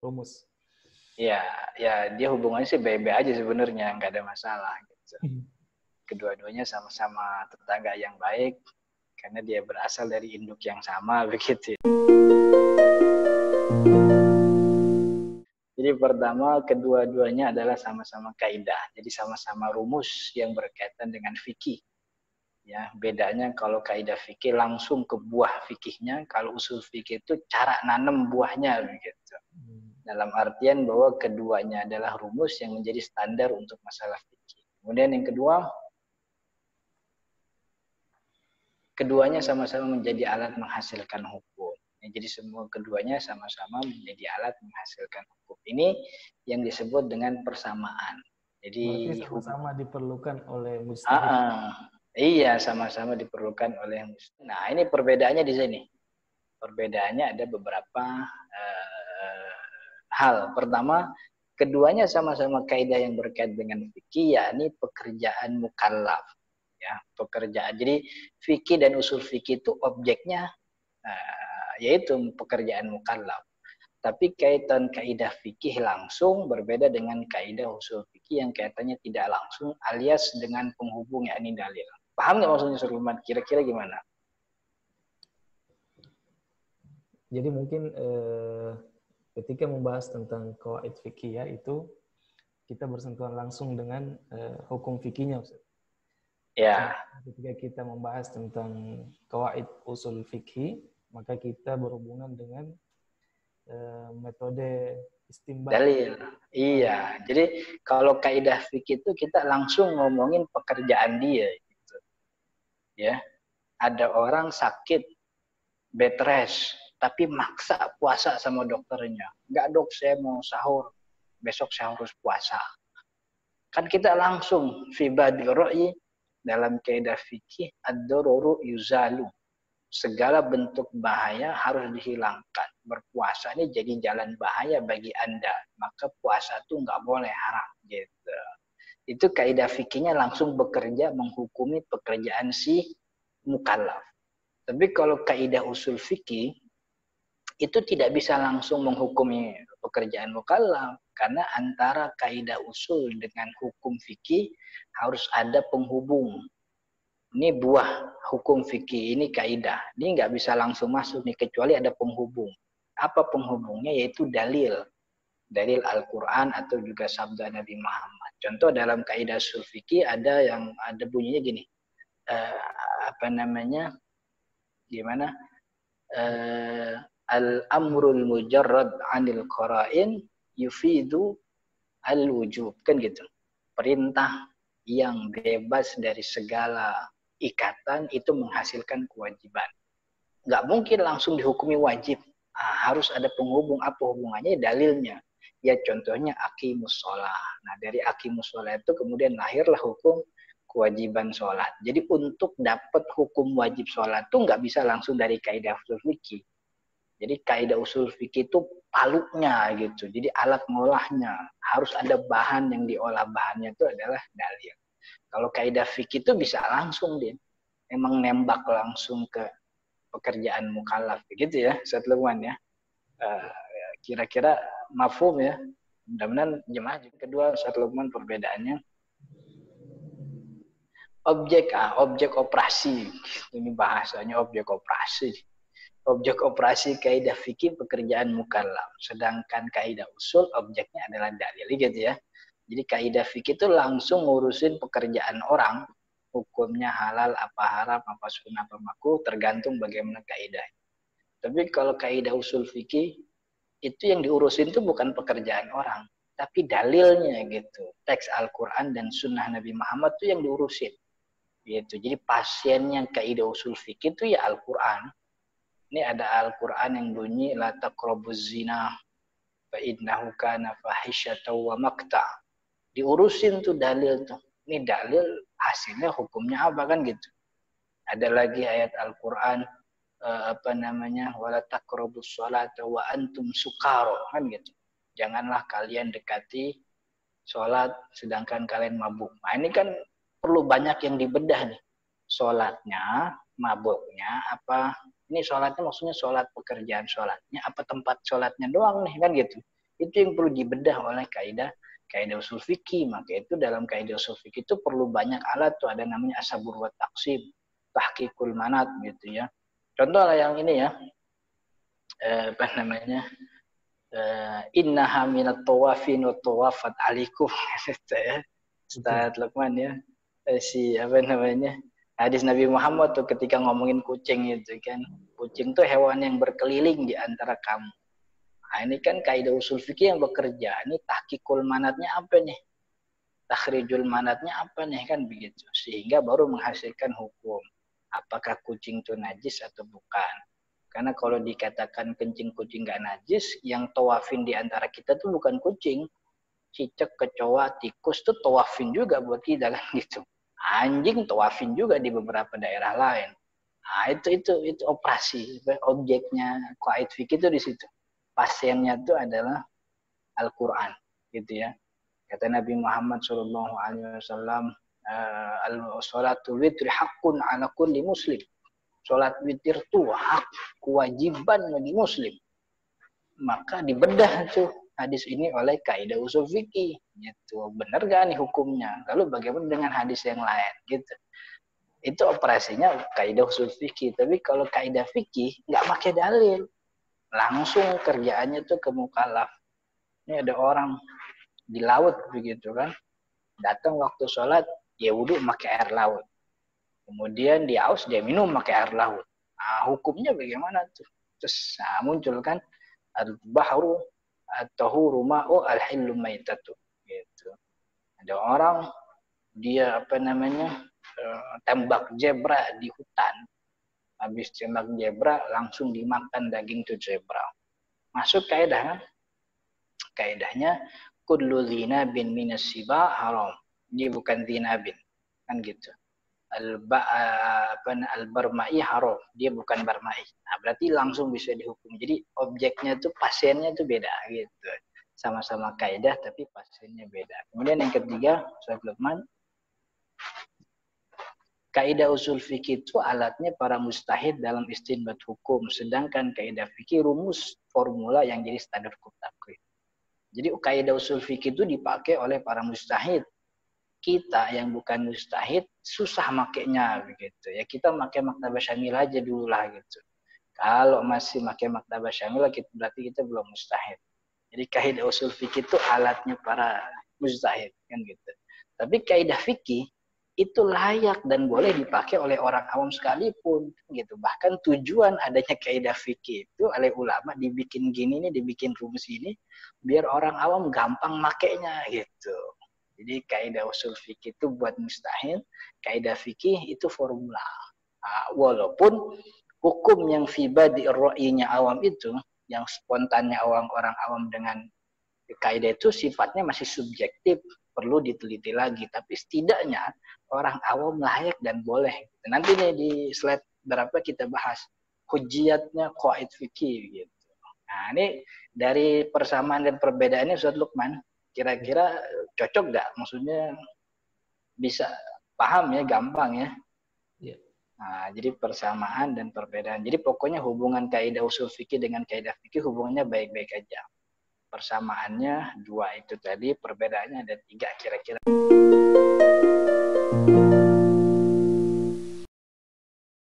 rumus. Ya, ya dia hubungannya sih baik-baik aja sebenarnya, nggak ada masalah. Gitu. Kedua-duanya sama-sama tetangga yang baik, karena dia berasal dari induk yang sama, begitu. Jadi pertama, kedua-duanya adalah sama-sama kaidah. Jadi sama-sama rumus yang berkaitan dengan fikih. Ya, bedanya kalau kaidah fikih langsung ke buah fikihnya, kalau usul fikih itu cara nanam buahnya, begitu. Dalam artian bahwa keduanya adalah rumus yang menjadi standar untuk masalah fikih. Kemudian yang kedua, keduanya sama-sama menjadi alat menghasilkan hukum. Jadi semua keduanya sama-sama menjadi alat menghasilkan hukum. Ini yang disebut dengan persamaan. Jadi berarti sama-sama diperlukan oleh mujtahid. Iya, sama-sama diperlukan oleh mujtahid. Nah, ini perbedaannya di sini. Perbedaannya ada beberapa hal. Pertama, keduanya sama-sama kaidah yang berkait dengan fikih, yakni pekerjaan mukallaf. Ya, pekerjaan. Jadi fikih dan usul fikih itu objeknya yaitu pekerjaan mukallaf. Tapi kaitan kaidah fikih langsung berbeda dengan kaidah usul fikih yang kaitannya tidak langsung alias dengan penghubung yakni dalil. Paham nggak maksudnya Sulaiman? Kira-kira gimana? Jadi mungkin ketika membahas tentang qawaid fikih ya, itu kita bersentuhan langsung dengan hukum fikihnya, Ustaz. Ya. Ketika kita membahas tentang qawaid usul fikih, maka kita berhubungan dengan metode istinbat. Dalil. Iya. Jadi kalau kaidah fikih itu kita langsung ngomongin pekerjaan dia. Gitu. Ya. Ada orang sakit, bed rest, tapi maksa puasa sama dokternya. Enggak dok, saya mau sahur. Besok saya harus puasa. Kan kita langsung fi badil ra'yi dalam kaidah fikih ad-daruru yuzalu. Segala bentuk bahaya harus dihilangkan. Berpuasa ini jadi jalan bahaya bagi Anda. Maka puasa itu nggak boleh haram. Gitu. Itu kaidah fikihnya langsung bekerja menghukumi pekerjaan si mukallaf. Tapi kalau kaidah usul fikih itu tidak bisa langsung menghukumi pekerjaan mukallaf. Karena antara kaidah usul dengan hukum fikih harus ada penghubung. Ini buah hukum fikih, ini kaidah. Ini nggak bisa langsung masuk nih kecuali ada penghubung. Apa penghubungnya? Yaitu dalil. Dalil Al-Quran atau juga sabda Nabi Muhammad. Contoh dalam kaidah usul fikih ada yang ada bunyinya gini. Gimana? Al-amrul mujarrad anil qara'in yufidu al-wujub. Kan gitu. Perintah yang bebas dari segala ikatan itu menghasilkan kewajiban. Nggak mungkin langsung dihukumi wajib. Harus ada penghubung. Apa hubungannya? Dalilnya. Ya contohnya aqimus sholah. Nah dari aqimus sholah itu kemudian lahirlah hukum kewajiban sholat. Jadi untuk dapat hukum wajib sholat itu nggak bisa langsung dari kaidah usul fikih. Jadi kaidah usul fikih itu paluknya gitu. Jadi alat ngolahnya. Harus ada bahan yang diolah, bahannya itu adalah dalil. Kalau kaidah fikih itu bisa langsung dia. Emang nembak langsung ke pekerjaan mukallaf. Begitu ya, Ustaz Lukman ya. Kira-kira mafhum ya. Mudah-mudahan jemaah. Kedua, Ustaz Lukman perbedaannya. Objek operasi. Ini bahasanya objek operasi. Objek operasi kaidah fikih pekerjaan mukallaf. Sedangkan kaidah usul objeknya adalah dalil. Gitu ya. Jadi kaidah fikih itu langsung ngurusin pekerjaan orang, hukumnya halal, apa haram, apa sunnah, apa makruh, tergantung bagaimana kaidah. Tapi kalau kaidah usul fikih itu yang diurusin itu bukan pekerjaan orang, tapi dalilnya gitu. Teks Al-Quran dan sunnah Nabi Muhammad itu yang diurusin. Gitu. Jadi pasiennya kaidah usul fikih itu ya Al-Quran. Ini ada Al-Quran yang bunyi la taqrabuz zina fa innahu kana fahisyatan wa maqta'. Diurusin tuh dalil tuh. Ini dalil hasilnya hukumnya apa kan gitu. Ada lagi ayat Al-Quran wala taqrabus sholata wa antum sukara kan gitu. Janganlah kalian dekati sholat sedangkan kalian mabuk. Nah ini kan perlu banyak yang dibedah nih. Sholatnya, mabuknya apa? Ini sholatnya maksudnya sholat pekerjaan sholatnya apa tempat sholatnya doang nih kan gitu. Itu yang perlu dibedah oleh kaidah usul fikih. Maka itu dalam kaidah usul fikih itu perlu banyak alat tuh, ada namanya asabur wa taqsim, tahqiqul manat gitu ya. Contoh lah yang ini ya, apa namanya, innaha minat tawafin wa tawafat alikum. Ustaz Luqman ya, si apa namanya, hadis Nabi Muhammad tuh ketika ngomongin kucing itu kan, kucing tuh hewan yang berkeliling di antara kamu. Nah, ini kan kaidah usul fikih yang bekerja. Ini tahqiqul manatnya apa nih? Takhrijul manatnya apa nih, kan begitu. Sehingga baru menghasilkan hukum. Apakah kucing itu najis atau bukan? Karena kalau dikatakan kencing kucing gak najis, yang tawafin di antara kita tuh bukan kucing. Cicak, kecoa, tikus tuh tawafin juga buat kita kan gitu. Anjing tawafin juga di beberapa daerah lain. Nah, itu operasi, objeknya qaid fikih itu di situ. Pasiennya itu adalah Al-Qur'an, gitu ya. Kata Nabi Muhammad SAW, sholatul witri haqqun ala kulli muslim. Sholat witir itu hak, kewajiban bagi muslim. Maka dibedah tuh hadis ini oleh kaidah usul fikih. Gitu. Benar gak nih hukumnya? Lalu bagaimana dengan hadis yang lain? Gitu. Itu operasinya kaidah usul fikih. Tapi kalau kaidah fikih nggak pakai dalil, langsung kerjaannya tuh ke mukallaf. Ini ada orang di laut begitu kan, datang waktu sholat, dia wudhu pakai air laut. Kemudian dia haus, dia minum pakai air laut. Nah, hukumnya bagaimana tuh? Terus muncul kan al-bahru at-tahuru ma'u al-hillu maitatu. Gitu. Ada orang dia apa namanya, tembak zebra di hutan. Habis tembak zebra langsung dimakan daging tuh zebra. Masuk kaidah kan? Kaidahnya kullu dzinabin minas siba haram. Dia bukan dzinabin. Kan gitu. Al-barma'i haram, dia bukan barma'i. Nah, berarti langsung bisa dihukum. Jadi objeknya tuh, pasiennya tuh beda gitu. Sama-sama kaidah tapi pasiennya beda. Kemudian yang ketiga, Ustaz Luqman, kaidah usul fikih itu alatnya para mujtahid dalam istinbat hukum, sedangkan kaidah fikih rumus formula yang jadi standar hukum takrif. Jadi kaidah usul fikih itu dipakai oleh para mujtahid. Kita yang bukan mujtahid susah makainya begitu ya. Kita pakai maktabah syamil aja dulu lah gitu. Kalau masih pakai maktabah syamil berarti kita belum mujtahid. Jadi kaidah usul fikih itu alatnya para mujtahid kan gitu. Tapi kaidah fikih itu layak dan boleh dipakai oleh orang awam sekalipun gitu. Bahkan tujuan adanya kaidah fikih itu oleh ulama dibikin gini nih, dibikin rumus ini biar orang awam gampang makainya gitu. Jadi kaidah usul fikih itu buat mustahil, kaidah fikih itu formula. Walaupun hukum yang fiba di ro'inya awam itu, yang spontannya orang awam dengan kaidah itu sifatnya masih subjektif, perlu diteliti lagi. Tapi setidaknya orang awam layak dan boleh. Nanti nih di slide berapa kita bahas hujjiyatnya qaid fikih gitu. Nah ini dari persamaan dan perbedaannya Ustaz Luqman, kira-kira cocok nggak? Maksudnya bisa paham ya, gampang ya? Yeah. Nah, jadi persamaan dan perbedaan. Jadi pokoknya hubungan kaidah usul fikih dengan kaidah fikih hubungannya baik-baik aja. Persamaannya 2 itu tadi, perbedaannya ada 3 kira-kira.